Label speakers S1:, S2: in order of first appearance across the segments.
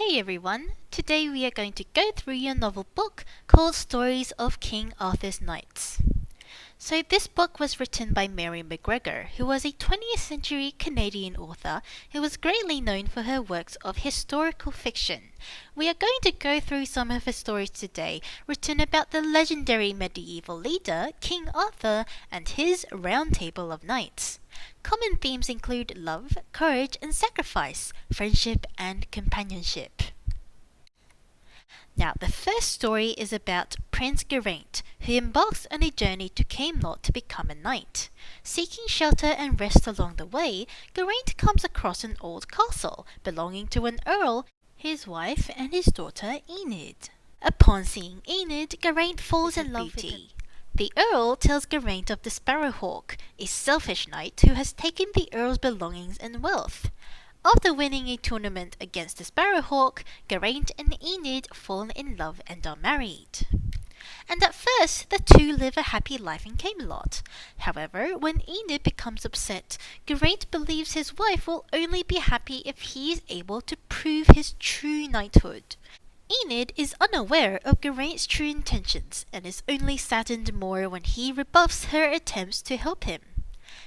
S1: Hey everyone, today we are going to go through your novel book called Stories of King Arthur's Knights. So this book was written by Mary McGregor, who was a 20th century Canadian author who was greatly known for her works of historical fiction. We are going to go through some of her stories today, written about the legendary medieval leader King Arthur and his Round Table of Knights. Common themes include love, courage and sacrifice, friendship and companionship. Now, the first story is about Prince Geraint, who embarks on a journey to Camelot to become a knight. Seeking shelter and rest along the way, Geraint comes across an old castle belonging to an earl, his wife and his daughter Enid. Upon seeing Enid, Geraint falls in love with her. The Earl tells Geraint of the Sparrowhawk, a selfish knight who has taken the Earl's belongings and wealth. After winning a tournament against the Sparrowhawk, Geraint and Enid fall in love and are married. And at first, the two live a happy life in Camelot. However, when Enid becomes upset, Geraint believes his wife will only be happy if he is able to prove his true knighthood. Enid is unaware of Geraint's true intentions and is only saddened more when he rebuffs her attempts to help him.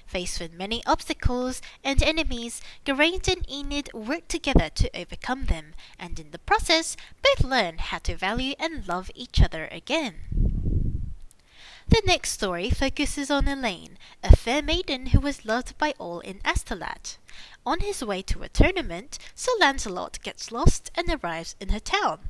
S1: Faced with many obstacles and enemies, Geraint and Enid work together to overcome them, and in the process, both learn how to value and love each other again. The next story focuses on Elaine, a fair maiden who was loved by all in Astolat. On his way to a tournament, Sir Lancelot gets lost and arrives in her town.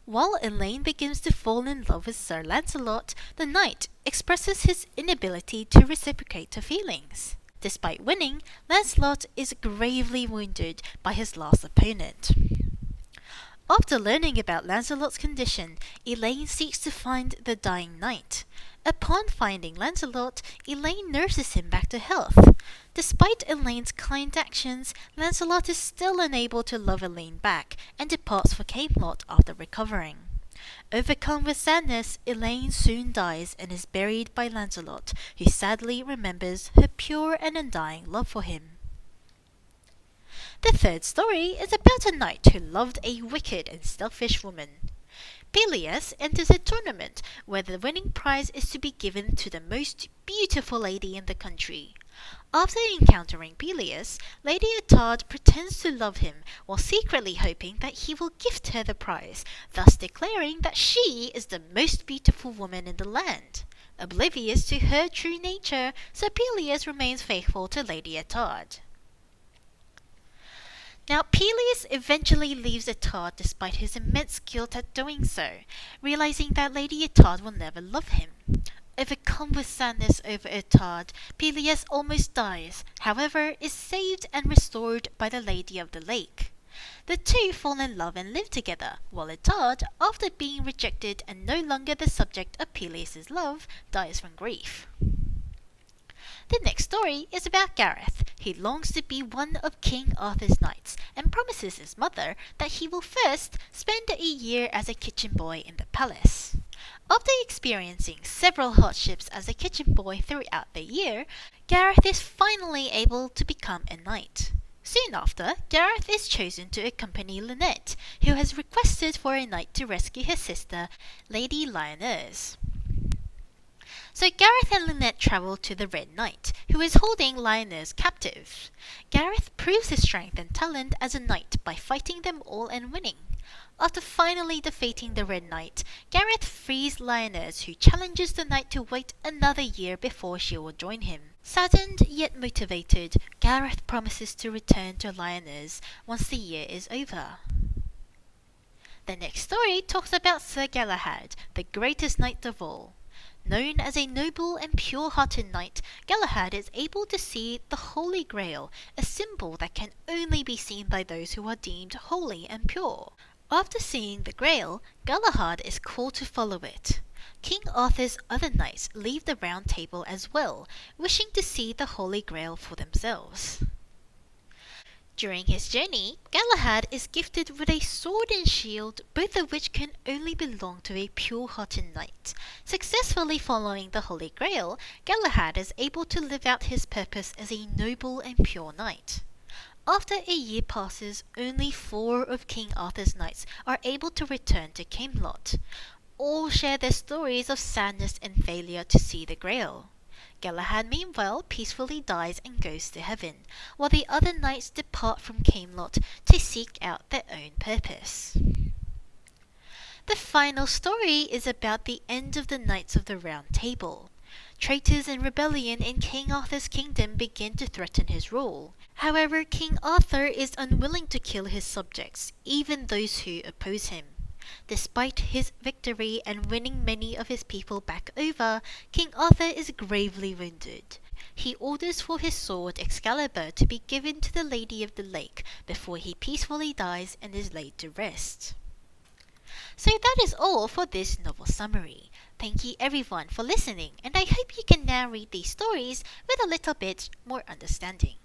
S1: While Elaine begins to fall in love with Sir Lancelot, the knight expresses his inability to reciprocate her feelings. Despite winning, Lancelot is gravely wounded by his last opponent. After learning about Lancelot's condition, Elaine seeks to find the dying knight. Upon finding Lancelot, Elaine nurses him back to health. Despite Elaine's kind actions, Lancelot is still unable to love Elaine back and departs for Camelot after recovering. Overcome with sadness, Elaine soon dies and is buried by Lancelot, who sadly remembers her pure and undying love for him. The third story is about a knight who loved a wicked and selfish woman. Peleus enters a tournament where the winning prize is to be given to the most beautiful lady in the country. After encountering Peleus, Lady Ettard pretends to love him while secretly hoping that he will gift her the prize, thus declaring that she is the most beautiful woman in the land. Oblivious to her true nature, Sir Peleus remains faithful to Lady Ettard. Now, Peleus eventually leaves Ettard despite his immense guilt at doing so, realizing that Lady Ettard will never love him. Overcome with sadness over Ettard, Peleus almost dies, however is saved and restored by the Lady of the Lake. The two fall in love and live together, while Ettard, after being rejected and no longer the subject of Peleus' love, dies from grief. The next story is about Gareth. He longs to be one of King Arthur's knights and promises his mother that he will first spend a year as a kitchen boy in the palace. After experiencing several hardships as a kitchen boy throughout the year, Gareth is finally able to become a knight. Soon after, Gareth is chosen to accompany Lynette, who has requested for a knight to rescue her sister, Lady Lyoners. So Gareth and Lynette travel to the Red Knight, who is holding Lyoners captive. Gareth proves his strength and talent as a knight by fighting them all and winning. After finally defeating the Red Knight, Gareth frees Lyoners, who challenges the knight to wait another year before she will join him. Saddened yet motivated, Gareth promises to return to Lyoners once the year is over. The next story talks about Sir Galahad, the greatest knight of all. Known as a noble and pure-hearted knight, Galahad is able to see the Holy Grail, a symbol that can only be seen by those who are deemed holy and pure. After seeing the Grail, Galahad is called to follow it. King Arthur's other knights leave the Round Table as well, wishing to see the Holy Grail for themselves. During his journey, Galahad is gifted with a sword and shield, both of which can only belong to a pure-hearted knight. Successfully following the Holy Grail, Galahad is able to live out his purpose as a noble and pure knight. After a year passes, only 4 of King Arthur's knights are able to return to Camelot. All share their stories of sadness and failure to see the Grail. Galahad, meanwhile, peacefully dies and goes to heaven, while the other knights depart from Camelot to seek out their own purpose. The final story is about the end of the Knights of the Round Table. Traitors and rebellion in King Arthur's kingdom begin to threaten his rule. However, King Arthur is unwilling to kill his subjects, even those who oppose him. Despite his victory and winning many of his people back over, King Arthur is gravely wounded. He orders for his sword Excalibur to be given to the Lady of the Lake before he peacefully dies and is laid to rest. So that is all for this novel summary. Thank you everyone for listening, and I hope you can now read these stories with a little bit more understanding.